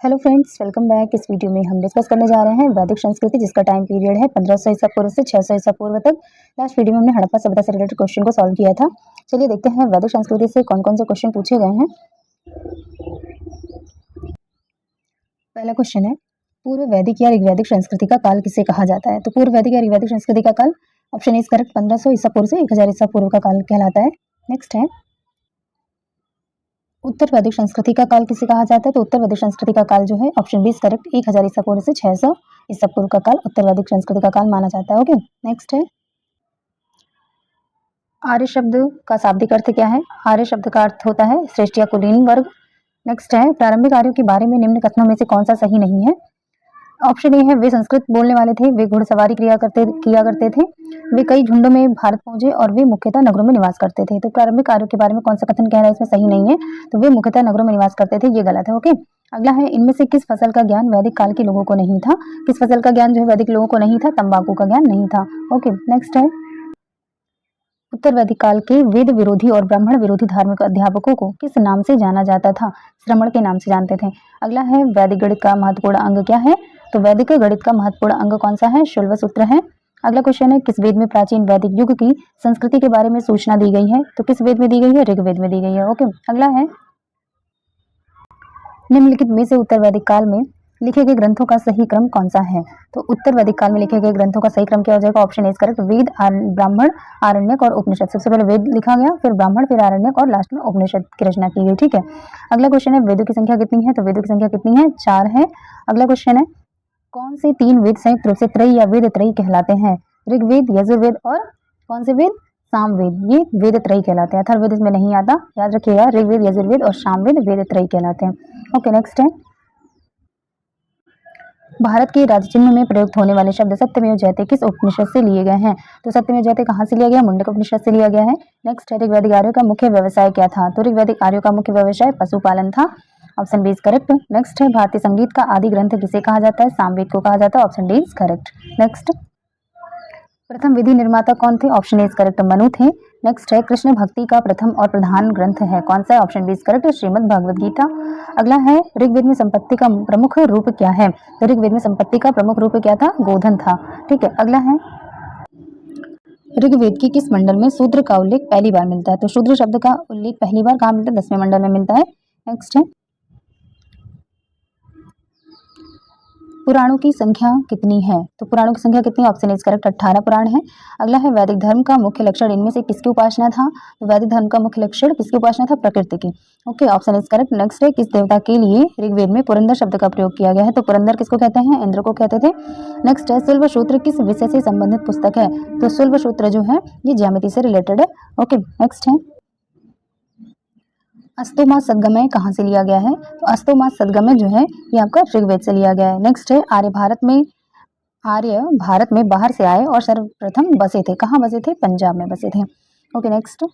Hello friends, welcome back. इस video में हम डिस्कस करने जा रहे हैं वैदिक संस्कृति, जिसका टाइम पीरियड है 1500 ईसा पूर्व से 600 ईसा पूर्व तक। लास्ट वीडियो में हमने हड़प्पा सभ्यता से रिलेटेड क्वेश्चन को सॉल्व किया था। चलिए देखते हैं वैदिक संस्कृति से कौन कौन से क्वेश्चन पूछे गए हैं। पहला क्वेश्चन है, पूर्व वैदिक या ऋग्वैदिक संस्कृति का काल किसे कहा जाता है? तो पूर्व वैदिक या ऋग्वैदिक संस्कृति का काल ऑप्शन इज करेक्ट 1500 ईसा पूर्व से 1000 ईसा पूर्व का काल कहलाता है। नेक्स्ट है, उत्तर वैदिक संस्कृति का काल किसे कहा जाता है? तो उत्तर वैदिक संस्कृति का काल जो है ऑप्शन बी करेक्ट 1000 ईसा पूर्व से 600 ईसा पूर्व का काल उत्तर वैदिक संस्कृति का काल माना जाता है। ओके, नेक्स्ट है, आर्य शब्द का शाब्दिक अर्थ क्या है? आर्य शब्द का अर्थ होता है श्रेष्ठ या कुलीन वर्ग। नेक्स्ट है, प्रारंभिक आर्यों के बारे में निम्न कथनों में से कौन सा सही नहीं है? ऑप्शन ए है, वे संस्कृत बोलने वाले थे, वे घुड़सवारी किया करते थे, वे कई झुंडों में भारत पहुंचे और वे मुख्यतः नगरों में निवास करते थे। तो प्रारंभिक आर्यों के बारे में कौन सा कथन कह रहा है इसमें सही नहीं है, तो वे मुख्यतः नगरों में निवास करते थे, ये गलत है। ओके, अगला है, इनमें से किस फसल का ज्ञान वैदिक काल के लोगों को नहीं था? किस फसल का ज्ञान जो है वैदिक लोगों को नहीं था? तंबाकू का ज्ञान नहीं था। ओके, नेक्स्ट है, उत्तर वैदिक काल के वेद विरोधी और ब्राह्मण विरोधी धार्मिक अध्यापकों को किस नाम से जाना जाता था? श्रमण के नाम से जानते थे। अगला है, वैदिक गणित का महत्वपूर्ण अंग क्या है? तो वैदिक गणित का महत्वपूर्ण अंग कौन सा है? शुल्ब सूत्र है। अगला क्वेश्चन है, किस वेद में प्राचीन वैदिक युग की संस्कृति के बारे में सूचना दी गई है? तो किस वेद में दी गई है? ऋग्वेद में दी गई है। ओके, अगला है, निम्नलिखित में से उत्तर वैदिक काल में लिखे गए ग्रंथों का सही क्रम कौन सा है? तो उत्तर वैदिक काल में लिखे गए ग्रंथों का सही क्रम क्या हो जाएगा? ऑप्शन ए करेक्ट, वेद, ब्राह्मण, आरण्यक और उपनिषद। सबसे पहले वेद लिखा गया, फिर ब्राह्मण, फिर आरण्यक और लास्ट में उपनिषद की रचना की गई। ठीक है, अगला क्वेश्चन है, वेदों की संख्या कितनी है? तो वेदों की संख्या कितनी है? 4 है। अगला क्वेश्चन है, कौन से 3 वेद संयुक्त रूप से त्रयी या वेद त्रयी कहलाते हैं? ऋग्वेद, यजुर्वेद और कौन से वेद? सामवेद। ये वेद त्रयी कहलाते हैं। अथर्ववेद इसमें नहीं आता, याद रखिएगा, ऋग्वेद, यजुर्वेद और सामवेद वेद त्रयी कहलाते हैं। ओके, नेक्स्ट है, भारत के राज्य चिन्ह में प्रयुक्त होने वाले शब्द सत्यमेव जयते किस उपनिषद से लिए गए हैं? तो सत्यमेव जयते कहाँ से लिया गया? मुंडक उपनिषद से लिया गया है। नेक्स्ट है, ऋग्वैदिक आर्यों का मुख्य व्यवसाय क्या था? तो ऋग्वैदिक आर्यों का मुख्य व्यवसाय पशुपालन था। Option B is correct. Next है, भारतीय संगीत का आदि ग्रंथ किसे कहा जाता है? सामवेद को कहा जाता है। Option D is correct. Next, प्रथम विधि निर्माता कौन थे? Option A is correct, Manu थे। नेक्स्ट है, कृष्ण भक्ति का प्रथम और प्रधान ग्रंथ है कौन सा है? Option B is correct, Shrimad Bhagavad Gita. अगला है, ऋग्वेद में संपत्ति का प्रमुख रूप क्या है? तो ऋग्वेद में संपत्ति का प्रमुख रूप क्या था? गोधन था। ठीक है, अगला है, ऋग्वेद के किस मंडल में शूद्र का उल्लेख पहली बार मिलता है? तो शूद्र शब्द का उल्लेख पहली बार कहाँ मिलता है? 10वें मंडल में मिलता है। नेक्स्ट है, पुराणों की संख्या कितनी है? तो पुराणों की संख्या कितनी है? ऑप्शन इज करेक्ट, 18 पुराण है। अगला है, वैदिक धर्म का मुख्य लक्षण इनमें से किसकी उपासना था? तो वैदिक धर्म का मुख्य लक्षण किसकी उपासना था? प्रकृति की। Okay, option is correct. Next है, किस देवता के लिए ऋग्वेद में पुरंदर शब्द का प्रयोग किया गया है? तो पुरंदर किसको कहते हैं? इंद्र को कहते थे। नेक्स्ट है, शुल्ब सूत्र किस विषय से संबंधित पुस्तक है? तो शुल्ब सूत्र जो है ये ज्यामिति से रिलेटेड है। ओके, नेक्स्ट है, अस्तोमा सद्गमय कहाँ से लिया गया है? तो अस्तोमा सद्गमय जो है ये आपका ऋग्वेद से लिया गया है। नेक्स्ट है, आर्य भारत में बाहर से आए और सर्वप्रथम बसे थे, कहाँ बसे थे? पंजाब में बसे थे। ओके, नेक्स्ट,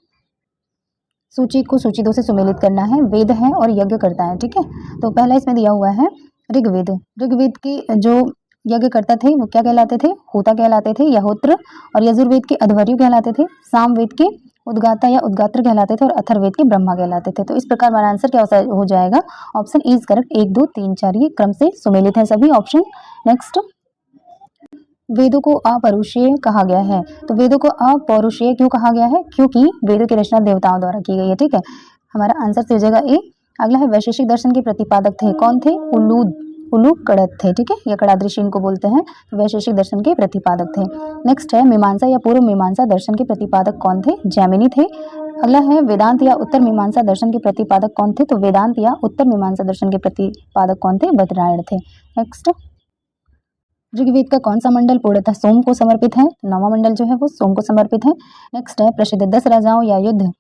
सूची को सूची 2 से सुमेलित करना है। वेद है और यज्ञ करता है। ठीक है, तो पहला इसमें दिया हुआ है ऋग्वेद। ऋग्वेद के जो यज्ञ करता थे वो क्या कहलाते थे? होता कहलाते थे, यहोत्र। और यजुर्वेद के अध्वर्यु कहलाते थे। सामवेद के उद्गाता या उद्गात्र कहलाते थे और अथर्ववेद के ब्रह्मा कहलाते थे। तो इस प्रकार हमारा आंसर क्या हो जाएगा? ऑप्शन इज करेक्ट, 1 2 3 4 ये क्रम से सुमेलित है सभी ऑप्शन। नेक्स्ट, वेदों को अपौरुषेय कहा गया है। तो वेदों को अपौरुषेय क्यों कहा गया है? क्योंकि वेदों की रचना देवताओं द्वारा की गई है। ठीक है, हमारा आंसर हो जाएगा ए। अगला है, वैशेषिक दर्शन के प्रतिपादक थे कौन थे? उलूकड़त थे। ठीक है, या कड़ादृषि इनको बोलते हैं। तो वैशेषिक दर्शन के प्रतिपादक थे। नेक्स्ट है, मीमांसा या पूर्व मीमांसा दर्शन के प्रतिपादक कौन थे? जैमिनी थे। अगला है, वेदांत या उत्तर मीमांसा दर्शन के प्रतिपादक कौन थे? तो वेदांत या उत्तर मीमांसा दर्शन के प्रतिपादक कौन थे? बद्रायण थे। नेक्स्ट, ऋग्वेद का कौन सा मंडल पूर्णतः सोम को समर्पित है? 9वां मंडल जो है वो सोम को समर्पित है। नेक्स्ट है, प्रसिद्ध 10 राजाओं या युद्ध,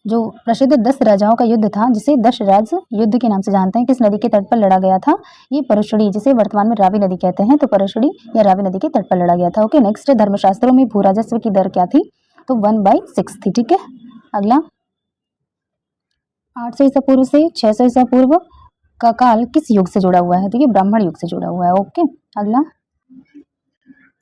जो प्रसिद्ध 10 राजाओं का युद्ध था जिसे 10 राज युद्ध के नाम से जानते हैं, किस नदी के तट पर लड़ा गया था? ये परशुड़ी, जिसे वर्तमान में रावी नदी कहते हैं। तो परशुड़ी या रावी नदी के तट पर लड़ा गया था। ओके, नेक्स्ट, धर्मशास्त्रों में भू राजस्व की दर क्या थी? तो 1/6 थी। ठीक है, अगला, 800 ईसा पूर्व से 600 ईसा पूर्व का काल किस युग से जुड़ा हुआ है? तो ये ब्राह्मण युग से जुड़ा हुआ है। ओके, अगला,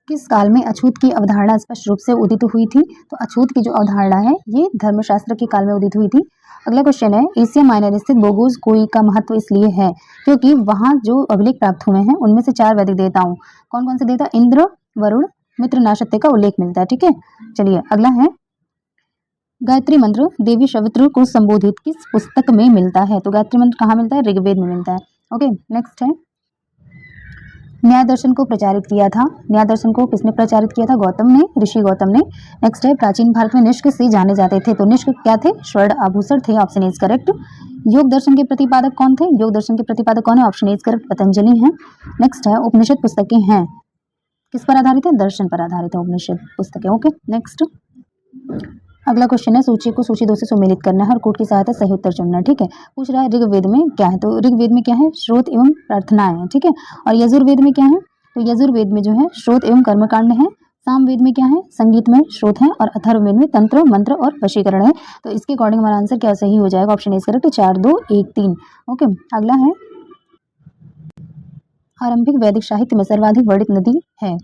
किस काल में अछूत की अवधारणा स्पष्ट रूप से उदित हुई थी? तो अछूत की जो अवधारणा है ये धर्मशास्त्र के काल में उदित हुई थी। अगला क्वेश्चन है, एशिया माइनर स्थित बोगोस कोई का महत्व इसलिए है क्योंकि वहां जो अभिलेख प्राप्त हुए हैं उनमें से 4 वैदिक देवताओं, कौन कौन से देवता, इंद्र, वरुण, मित्र, नाशत्य का उल्लेख मिलता है। ठीक है, चलिए अगला है, गायत्री मंत्र देवी सवित्र को संबोधित किस पुस्तक में मिलता है? तो गायत्री मंत्र कहाँ मिलता है? ऋग्वेद में मिलता है। ओके, नेक्स्ट है, न्याय दर्शन को प्रचारित किया था। न्याय दर्शन को किसने प्रचारित किया था? गौतम ने, ऋषि गौतम ने। नेक्स्ट है, प्राचीन भारत में निष्क से जाने जाते थे। तो निष्क क्या थे? स्वर्ण आभूषण थे। Option is correct. योग दर्शन के प्रतिपादक कौन थे? योग दर्शन के प्रतिपादक कौन है? ऑप्शन इज करेक्ट, पतंजलि है। नेक्स्ट है, उपनिषद पुस्तकें हैं किस पर आधारित है? दर्शन पर आधारित है उपनिषद पुस्तकें। ओके, नेक्स्ट अगला क्वेश्चन है, सूची को सूची 2 से सुमेलित करना है और कोड की सहायता सही उत्तर चुनना है। ठीक है, पूछ रहा है ऋग्वेद में क्या है? तो ऋग्वेद में क्या है? श्रोत एवं प्रार्थनाएं हैं। ठीक है, और यजुर्वेद में क्या है? तो यजुर्वेद में जो है श्रोत एवं कर्मकांड है। सामवेद में क्या है? संगीत में श्रोत है। और अथर्ववेद में तंत्र, मंत्र और वशीकरण है। तो इसके अकॉर्डिंग हमारा आंसर क्या सही हो जाएगा? Option is correct, 4 2 1 3। ओके, अगला है, आरंभिक वैदिक साहित्य में सर्वाधिक वर्णित नदी है,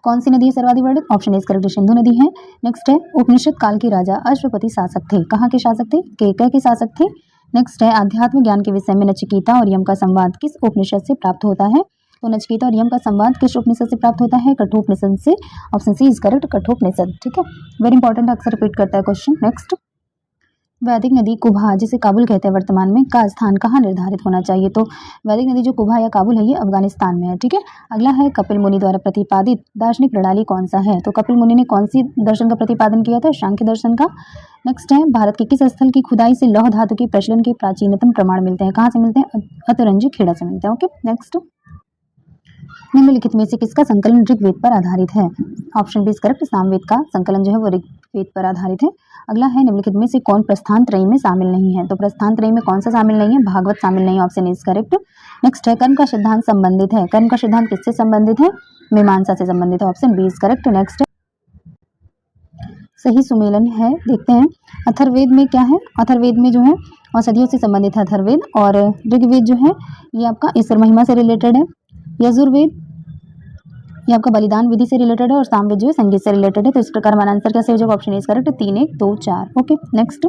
कौन सी नदी है सर्वाधिक वर्णित? ऑप्शन इज करेक्ट, सिंधु नदी है। नेक्स्ट है, उपनिषद काल के राजा अश्वपति शासक थे, कहाँ के शासक थे? केकय के शासक थे। नेक्स्ट है, आध्यात्म ज्ञान के विषय में नचिकेता और यम का संवाद किस उपनिषद से प्राप्त होता है? तो नचिकेता और यम का संवाद किस उपनिषद से प्राप्त होता है? कठोपनिषद से। Option C is correct, Kathopanishad. ठीक है, वेरी इंपॉर्टेंट, अक्सर रिपीट करता है क्वेश्चन। नेक्स्ट, वैदिक नदी कुभा जिसे काबुल कहते हैं वर्तमान में, का स्थान कहाँ निर्धारित होना चाहिए? तो वैदिक नदी जो कुभा या काबुल है ये अफगानिस्तान में है। ठीक है, अगला है, कपिल मुनि द्वारा प्रतिपादित दार्शनिक प्रणाली कौन सा है? तो कपिल मुनि ने कौन सी दर्शन का प्रतिपादन किया था? सांख्य दर्शन का। नेक्स्ट है, भारत के किस स्थल की खुदाई से लौह धातु के प्रचलन के प्राचीनतम प्रमाण मिलते हैं? कहाँ से मिलते हैं? अतरंजी खेड़ा से मिलते हैं। ओके, नेक्स्ट, निम्नलिखित में से किसका संकलन ऋग्वेद पर आधारित है? Option B is correct, Samaveda का संकलन जो है वो ऋग्वेद पर आधारित है। अगला है, निम्नलिखित में से कौन प्रस्थान त्रयी में शामिल नहीं है? तो प्रस्थान त्रयी में कौन सा शामिल नहीं है? भागवत शामिल नहीं है। Option is correct. नेक्स्ट है, कर्म का सिद्धांत संबंधित है, कर्म का सिद्धांत किससे संबंधित है? मीमांसा से संबंधित है। Option B is correct. Next, सही सुमेलन है, देखते हैं, अथर्ववेद में क्या है? अथर्ववेद में जो है औषधियों से संबंधित है अथर्ववेद, और ऋग्वेद जो है ये आपका ईश्वर महिमा से रिलेटेड है। यजुर्वेद ये आपका बलिदान विधि से रिलेटेड है, और सामवेद जो है संगीत से रिलेटेड है। तो इस प्रकार हमारा आंसर कैसे हो जाएगा? Option is correct, 3 1 2 4। Okay, next,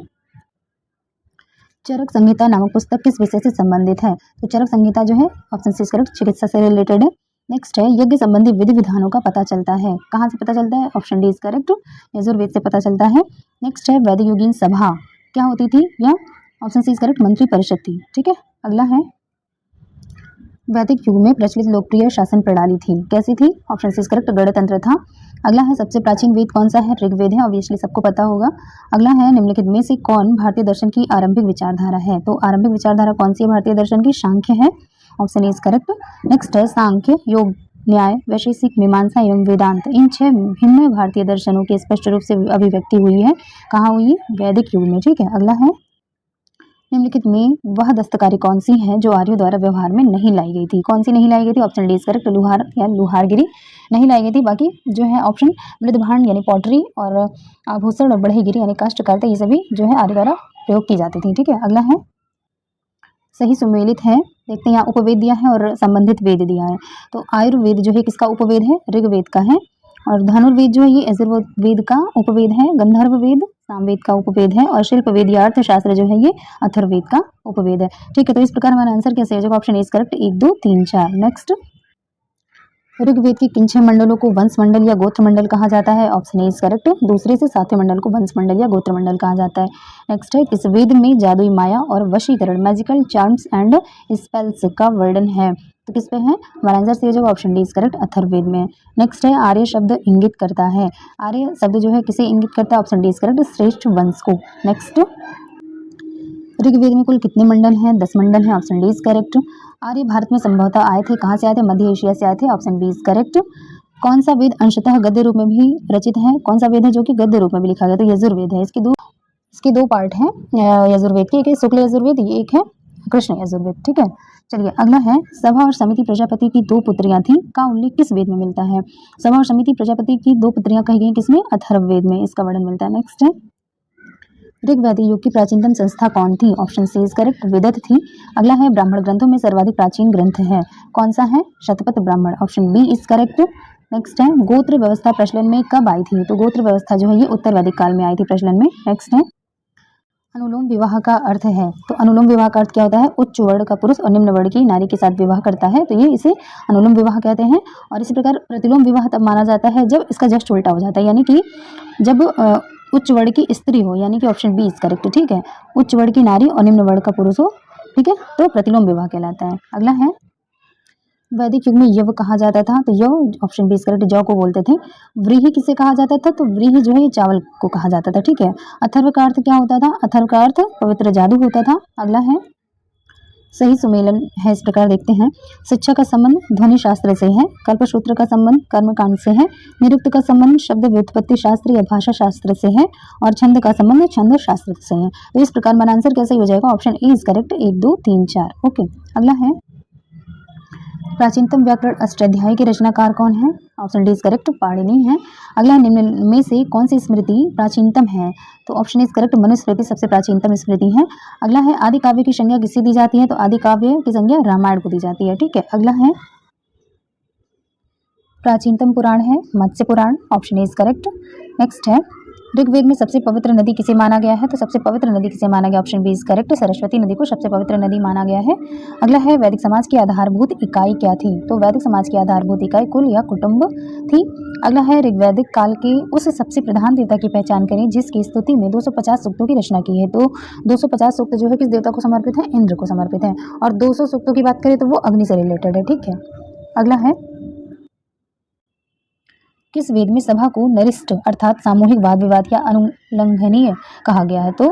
Charak Samhita नामक पुस्तक किस विषय से संबंधित है? तो चरक संहिता जो है ऑप्शन सी इज करेक्ट, चिकित्सा से रिलेटेड है। नेक्स्ट है, यज्ञ संबंधी विधि विधानों का पता चलता है, कहाँ से पता चलता है? Option D is correct, Yajurveda से पता चलता है। नेक्स्ट है, वैदिक युगीन सभा क्या होती थी? या ऑप्शन सी इज करेक्ट, मंत्री परिषद थी। ठीक है, अगला है, वैदिक युग में प्रचलित लोकप्रिय शासन प्रणाली थी, कैसी थी? ऑप्शन सी इज करेक्ट, गणतंत्र था। अगला है, सबसे प्राचीन वेद कौन सा है? ऋग्वेद है, ऑब्वियसली सबको पता होगा। अगला है, निम्नलिखित में से कौन भारतीय दर्शन की आरंभिक विचारधारा है? तो आरंभिक विचारधारा कौन सी है भारतीय दर्शन की? सांख्य है। Option is correct. नेक्स्ट है, सांख्य, योग, न्याय, वैशेषिक, मीमांसा एवं वेदांत, इन 6 भिन्न भारतीय दर्शनों की स्पष्ट रूप से अभिव्यक्ति हुई है, कहाँ हुई? वैदिक युग में। ठीक है, अगला है, निम्नलिखित में वह दस्तकारी कौन सी है जो आर्यों द्वारा व्यवहार में नहीं लाई गई थी? कौन सी नहीं लाई गई थी? ऑप्शन डी इज करेक्ट, लुहार या लुहारगिरी नहीं लाई गई थी। बाकी जो है ऑप्शन मृदभांड यानी पॉटरी, और आभूषण और बढ़ईगिरी यानी काष्ठकारिता, ये सभी जो है आर्यों द्वारा प्रयोग की जाती थी। ठीक है, अगला है, सही सुमेलित है, देखते हैं यहाँ उपवेद दिया है और संबंधित वेद दिया है। तो आयुर्वेद जो है किसका उपवेद है? ऋग्वेद का है। और धनुर्वेद जो है ये यजुर्वेद का उपवेद है। गंधर्व वेद सामवेद का उपवेद है, और शिल्प वेद या अर्थशास्त्र जो है ये अथर्ववेद का उपवेद है। ठीक है, तो इस प्रकार हमारा आंसर कैसे हो जाएगा? Option is correct, 1 2 3 4। Next, Rigveda के किन 6 मंडलों को वंश मंडल या गोत्र मंडल कहा जाता है? ऑप्शन इज करेक्ट, दूसरे से 7वें मंडल को वंश मंडल या गोत्र मंडल कहा जाता है। नेक्स्ट है, किस वेद में जादुई माया और वशीकरण, मैजिकल चार्म्स एंड स्पेल्स का वर्णन है? तो किस पे है? हमारा आंसर सही हो जाएगा, option D is correct, Atharvaveda में। नेक्स्ट है, आर्य शब्द इंगित करता है, आर्य शब्द जो है किसे इंगित करता है? ऑप्शन डी इज करेक्ट, श्रेष्ठ वंश को। नेक्स्ट, ऋग्वेद में कुल कितने मंडल हैं? 10 मंडल हैं। Option D is correct. आर्य भारत में संभवतः आए थे, कहाँ से आए थे? मध्य एशिया से आए थे। Option B is correct. कौन सा वेद अंशतः गद्य रूप में भी रचित है? कौन सा वेद है जो कि गद्य रूप में भी लिखा गया? तो यजुर्वेद है। इसके दो पार्ट हैं यजुर्वेद के, एक है शुक्ल यजुर्वेद, ये एक है कृष्ण यजुर्वेद। ठीक है, चलिए अगला है, सभा और समिति प्रजापति की 2 पुत्रियां थी का उल्लेख किस वेद में मिलता है? सभा और समिति प्रजापति की 2 पुत्रियां कही गई किसमें? अथर्ववेद में, इसका वर्णन मिलता है। नेक्स्ट है, ऋग्वैदिक युग की प्राचीनतम संस्था कौन थी? ऑप्शन सी इज करेक्ट, विदत थी। अगला है, ब्राह्मण ग्रंथों में सर्वाधिक प्राचीन ग्रंथ है, कौन सा है? Shatapatha Brahmana. Option B is correct. Next है गोत्र व्यवस्था प्रचलन में कब आई थी? तो गोत्र व्यवस्था जो है ये उत्तर वैदिक काल में आई थी प्रचलन में। नेक्स्ट है अनुलोम विवाह का अर्थ है। तो अनुलोम विवाह का अर्थ क्या होता है? उच्च वर्ण का पुरुष और निम्न वर्ण की नारी के साथ विवाह करता है, तो ये इसे अनुलोम विवाह कहते हैं। और इसी प्रकार प्रतिलोम विवाह तब माना जाता है जब इसका जस्ट उल्टा हो जाता है, यानी कि जब उच्च वर्ण की स्त्री हो, यानी कि ऑप्शन बी इज करेक्ट, ठीक है। उच्च वर्ण की नारी और निम्न वर्ण का पुरुष हो, ठीक है, तो प्रतिलोम विवाह कहलाता है। अगला है वैदिक युग में यव कहा जाता था, तो यव ऑप्शन बी इज करेक्ट, जौ को बोलते थे। व्रीहि किसे कहा जाता था? तो व्रीहि जो है ये चावल को कहा जाता था, ठीक है। अथर्व का अर्थ क्या होता था? अथर्व का अर्थ पवित्र जादू होता था। अगला है सही सुमेलन है, इस प्रकार देखते हैं। शिक्षा का संबंध ध्वनि शास्त्र से है, कल्पसूत्र का संबंध कर्मकांड से है, निरुक्त का संबंध शब्द व्युत्पत्ति शास्त्र या भाषा शास्त्र से है, और छंद का संबंध छंद शास्त्र से है। तो इस प्रकार हमारा आंसर कैसे हो जाएगा? Option A is correct, 1 2 3 4। Okay, अगला है प्राचीनतम व्याकरण अष्टाध्यायी के रचनाकार कौन है? Option D is correct, Panini है। अगला है निम्न में से कौन सी स्मृति प्राचीनतम है? तो ऑप्शन इज करेक्ट, मनुस्मृति सबसे प्राचीनतम स्मृति है। अगला है आदि काव्य की संज्ञा किससे दी जाती है? तो आदि काव्य की संज्ञा रामायण को दी जाती है, ठीक है। अगला है प्राचीनतम पुराण है Matsya Purana, option A is correct. Next है ऋग्वेद में सबसे पवित्र नदी किसे माना गया है? तो सबसे पवित्र नदी किसे माना गया? Option B is correct, Saraswati नदी को सबसे पवित्र नदी माना गया है। अगला है वैदिक समाज की आधारभूत इकाई क्या थी? तो वैदिक समाज की आधारभूत इकाई कुल या कुटुंब थी। अगला है ऋग्वैदिक काल के उस सबसे प्रधान देवता की पहचान करें जिसकी स्तुति में 250 सूक्तों की रचना की है। तो 250 सूक्त जो है किस देवता को समर्पित है? इंद्र को समर्पित है। और 200 सूक्तों की बात करें तो वो अग्नि से रिलेटेड है, ठीक है। अगला है किस वेद में सभा को नरिष्ठ अर्थात सामूहिक वाद विवाद या अनुल्लंघनीय कहा गया है? तो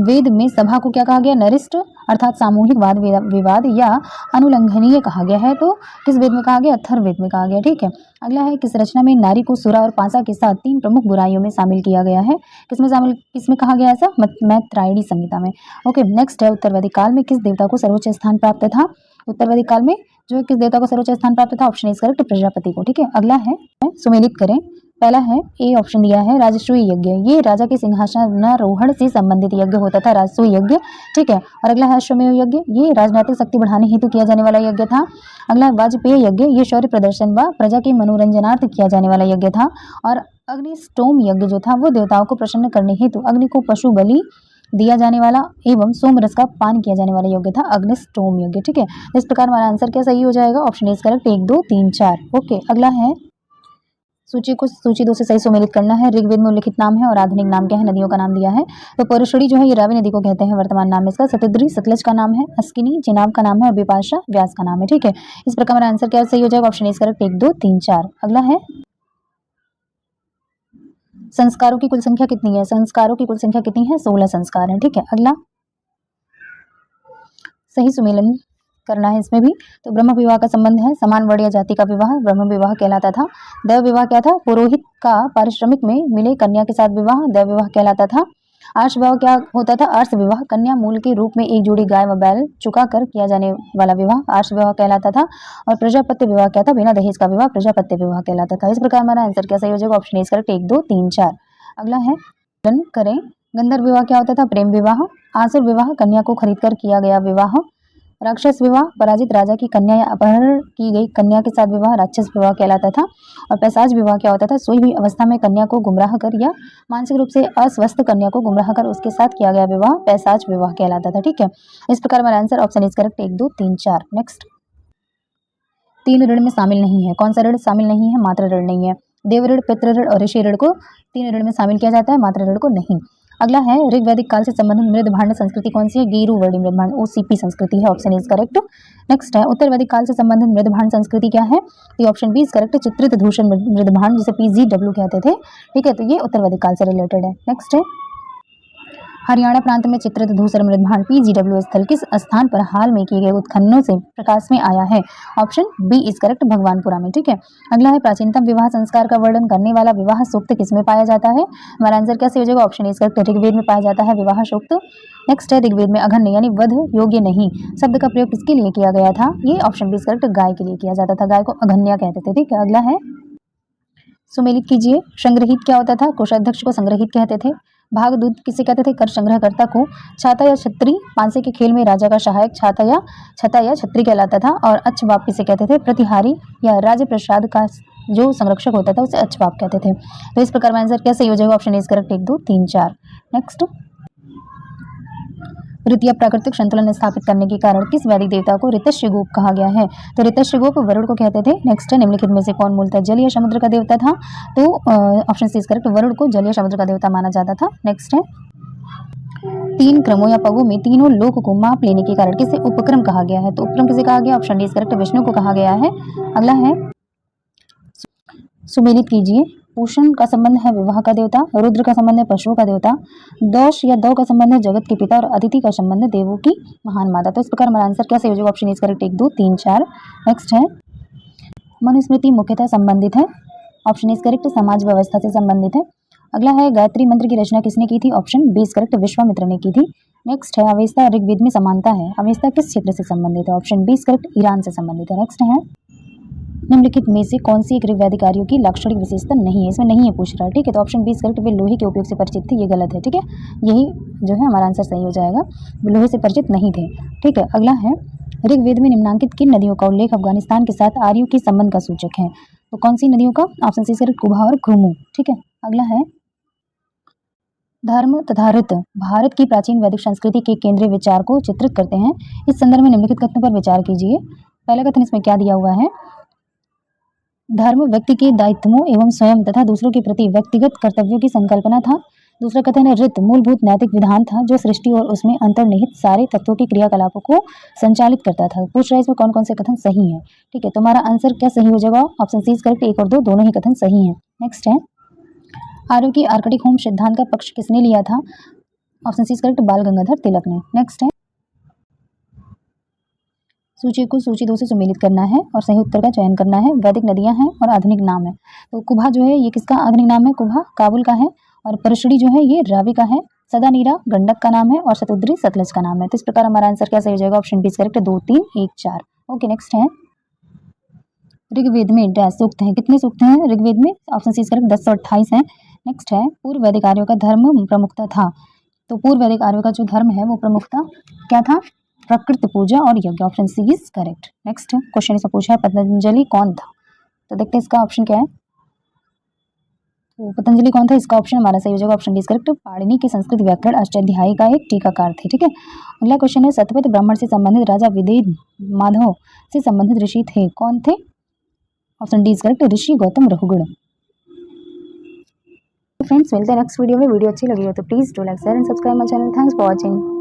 वेद में सभा को क्या कहा गया? नरिष्ठ अर्थात सामूहिक वाद विवाद या अनुल्लंघनीय कहा गया है। तो किस वेद में कहा गया? अथर्ववेद में कहा गया, ठीक है। अगला है किस रचना में नारी को सुरा और पासा के साथ 3 प्रमुख बुराइयों में शामिल किया गया है? किसमें कहा गया ऐसा? मैत्रायणी संहिता में। ओके, नेक्स्ट है उत्तर वैदिक काल में किस देवता को सर्वोच्च स्थान प्राप्त था? उत्तर वैदिक काल में जो किस देवता को सर्वोच्च स्थान प्राप्त था? ऑप्शन इज करेक्ट, प्रजापति को, ठीक है। अगला है सुमेलित करें। पहला है ए ऑप्शन दिया है राजसूय यज्ञ, ये राजा के सिंहासनारोहण से संबंधित यज्ञ होता था, राजसूय यज्ञ, ठीक है। और अगला है अश्वमेध यज्ञ, ये राजनीतिक शक्ति बढ़ाने हेतु किया जाने वाला यज्ञ था। अगला है वाजपेय यज्ञ, ये शौर्य प्रदर्शन व प्रजा के मनोरंजनार्थ किया जाने वाला यज्ञ था। और अग्निष्टोम यज्ञ जो था वो देवताओं को प्रसन्न करने हेतु अग्नि को पशु बलि दिया जाने वाला एवं सोमरस का पान किया जाने वाला यज्ञ था, अग्निष्टोम यज्ञ, ठीक है। इस प्रकार हमारा आंसर क्या सही हो जाएगा? Option is correct, 1 2 3 4। ओके, अगला है सूची 2 से सही सुमेलित करना है। ऋग्वेद में उल्लिखित नाम है और आधुनिक नाम क्या है? नदियों का नाम दिया है। तो पौरुषणी जो है ये रावी नदी को कहते हैं, वर्तमान नाम इसका। सतद्री सतलज का नाम है, अस्किनी चिनाब का नाम है और बिपाशा व्यास का नाम है, ठीक है। इस प्रकार हमारा आंसर क्या सही हो जाएगा? Option is correct, 1 2 3 4। अगला है संस्कारों की कुल संख्या कितनी है? संस्कारों की कुल संख्या कितनी है? 16 संस्कार है, ठीक है। अगला सही सुमेलन करना है इसमें भी। तो ब्रह्म विवाह का संबंध है समान वर्ण या जाति का विवाह ब्रह्म विवाह कहलाता था। दैव विवाह क्या था? पुरोहित का पारिश्रमिक में मिले कन्या के साथ विवाह दैव विवाह कहलाता था। आर्ष विवाह क्या होता था? आर्ष विवाह कन्या मूल के रूप में एक जोड़ी गाय व बैल चुका कर किया जाने वाला विवाह आर्ष विवाह कहलाता था। और प्रजापत्य विवाह क्या था? बिना दहेज का विवाह प्रजापत्य विवाह कहलाता था। इस प्रकार हमारा आंसर क्या सही हो जाएगा? Option is correct, 1 2 3 4। अगला है करें गंधर्व विवाह क्या होता था? प्रेम विवाह। आसुर विवाह कन्या को खरीद कर किया गया विवाह। राक्षस विवाह पराजित राजा की कन्या या अपहरण की गई कन्या के साथ विवाह राक्षस विवाह कहलाता था। और पैसाज विवाह क्या होता था? सोई हुई अवस्था में कन्या को गुमराह कर या मानसिक रूप से अस्वस्थ कन्या को गुमराह कर उसके साथ किया गया विवाह पैसाज विवाह कहलाता था, ठीक है। इस प्रकार हमारा answer option is correct, 1 2 3 4। Next 3 ऋण में शामिल नहीं है। कौन सा ऋण शामिल नहीं है? मात्र ऋण नहीं है। देव ऋण, पितृ ऋण और ऋषि ऋण को 3 ऋण में शामिल किया जाता है, मात्र ऋण को नहीं। अगला है ऋग्वैदिक काल से संबंधित मृदभांड संस्कृति कौन सी है? गीरुवर्णी मृदभांड, ओसीपी संस्कृति है, ऑप्शन इज करेक्ट। नेक्स्ट है उत्तर वैदिक काल से संबंधित मृदभांड संस्कृति क्या है? तो ऑप्शन बी इज करेक्ट, चित्रित दूषण मृदभांड जिसे PGW कहते थे, ठीक है। तो ये उत्तर वैदिक काल से रिलेटेड है। नेक्स्ट है हरियाणा प्रांत में चित्रित धूसर मृदभांड PGW स्थल किस स्थान पर हाल में किए गए उत्खननों से प्रकाश में आया है? Option B is correct, Bhagwanpura में, ठीक है। अगला है प्राचीनतम विवाह संस्कार का वर्णन करने वाला विवाह सूक्त किसमें पाया जाता है? हमारा आंसर कैसे हो जाएगा? ऑप्शन इज करेक्ट, ऋग्वेद में पाया जाता है विवाह सूक्त। नेक्स्ट है ऋग्वेद में अघन्य यानी वध योग्य नहीं शब्द का प्रयोग किसके लिए किया गया था? ये ऑप्शन बी इज करेक्ट, गाय के लिए किया जाता था, गाय को अघन्या कहते थे, ठीक है। अगला है सुमेलित कीजिए। संग्रहित क्या होता था? कोषाध्यक्ष को संग्रहित कहते थे। भागदूत किसे कहते थे? कर संग्रहकर्ता को। छाता या छत्री पांसे के खेल में राजा का सहायक छता या छत्री कहलाता था। और अच्छ बाप किसे कहते थे? प्रतिहारी या राज्य प्रसाद का जो संरक्षक होता था उसे अच्छवाप कहते थे। तो इस प्रकार में आंसर क्या सही हो जाएगा? Option is correct, 1 2 3 4। नेक्स्ट, ऋत या प्राकृतिक संतुलन स्थापित करने के कारण किस वैदिक देवता को ऋतश्रगोप कहा गया है? तो ऋतश्रगोप वरुण को कहते थे। नेक्स्ट है, निम्नलिखित में से कौन मूलतः जल या समुद्र का देवता था? तो option C is correct, Varun को जल या समुद्र का देवता माना जाता था। नेक्स्ट है, 3 क्रमों या पगों में तीनों लोक को माप लेने के कारण किसे उपक्रम कहा गया है? तो उपक्रम किसे कहा गया? Option D is correct, Vishnu को कहा गया है। अगला है, सुमेलित कीजिए। पूषण का संबंध है विवाह का देवता, रुद्र का संबंध है पशुओं का देवता, दोष या दो का संबंध है जगत के पिता और अदिति का संबंध है देवों की महान माता। तो इस प्रकार हमारा आंसर क्या सही हो जाएगा? Option is correct, 1 2 3 4। नेक्स्ट है, मनुस्मृति मुख्यतः संबंधित है। ऑप्शन इज करेक्ट, समाज व्यवस्था से संबंधित है। अगला है, गायत्री मंत्र की रचना किसने की थी? Option B is correct, Vishwamitra ने की थी। नेक्स्ट है, अवेस्ता ऋग्वेद में समानता है। अवेस्ता किस क्षेत्र से संबंधित है? Option B is correct, Iran से संबंधित है। नेक्स्ट है, निम्नलिखित में से कौन सी एक ऋग्वैदिक कार्यों की लाक्षणिक विशेषता नहीं है? इसमें नहीं है पूछ रहा है, ठीक है। तो ऑप्शन बी इज करेक्ट, वे लोहे के उपयोग से परिचित थे। ये गलत है, ठीक है। यही जो है हमारा आंसर सही हो जाएगा, वे लोहे से परिचित नहीं थे, ठीक है। अगला है, ऋग्वेद में निम्नांकित किन नदियों का उल्लेख अफगानिस्तान के साथ आर्यों के संबंध का सूचक है? तो कौन सी नदियों का? Option C is correct, Kubha और क्रुमु, ठीक है। अगला है, धर्म तथा ऋत भारत की प्राचीन वैदिक संस्कृति के केंद्रीय विचार को चित्रित करते हैं। इस संदर्भ में निम्नलिखित कथनों पर विचार कीजिए। पहला कथन इसमें क्या दिया हुआ है? धर्म व्यक्ति के दायित्वों एवं स्वयं तथा दूसरों के प्रति व्यक्तिगत कर्तव्यों की संकल्पना था। दूसरा कथन है, ऋत मूलभूत नैतिक विधान था जो सृष्टि और उसमें अंतर्निहित सारे तत्वों के क्रियाकलापों को संचालित करता था। पूछ रहा है इसमें कौन कौन से कथन सही हैं, ठीक है। तो हमारा आंसर क्या सही हो जाएगा? ऑप्शन सी इज करेक्ट, 1 और 2 दोनों ही कथन सही हैं। नेक्स्ट है, आर्यों की आर्कटिक होम सिद्धांत का पक्ष किसने लिया था? ऑप्शन सी इज करेक्ट, बाल गंगाधर तिलक ने। नेक्स्ट है, सूची को सूची 2 से सुमेलित करना है और सही उत्तर का चयन करना है। वैदिक नदियां हैं और आधुनिक नाम है। तो कुभा जो है ये किसका आधुनिक नाम है? कुभा काबुल का है, और परशुड़ी जो है ये रावी का है, सदानीरा गंडक का नाम है, और शतुद्री सतलज का नाम है। तो इस प्रकार हमारा आंसर क्या सही हो जाएगा? Option B is correct, 2 3 1 4। Okay, next है, ऋग्वेद में डैश सूक्त हैं। कितने सूक्त हैं ऋग्वेद में? ऑप्शन सी इज करेक्ट, 10 से 28 हैं। नेक्स्ट है, पूर्व वैदिक आर्यों का धर्म प्रमुखता था। तो पूर्व वैदिक आर्यों का जो धर्म है वो प्रमुखता क्या था? प्रकृति पूजा और यज्ञ। Option C is correct. Next question इसमें पूछा है, पतंजलि कौन था? तो देखते हैं इसका ऑप्शन क्या है। तो पतंजलि कौन था? इसका ऑप्शन हमारा सही हो जाएगा, option D is correct, Panini के संस्कृत व्याकरण अष्टाध्यायी का एक टीकाकार थे, ठीक है। अगला क्वेश्चन है, सतपथ ब्राह्मण से संबंधित राजा विदेह माधव से संबंधित ऋषि थे, कौन थे? ऑप्शन डी इज करेक्ट, ऋषि गौतम रघुगण। फ्रेंड्स मिलते हैं नेक्स्ट वीडियो में। वीडियो अच्छी लगी हो तो please do like share and subscribe my channel. Thanks for watching.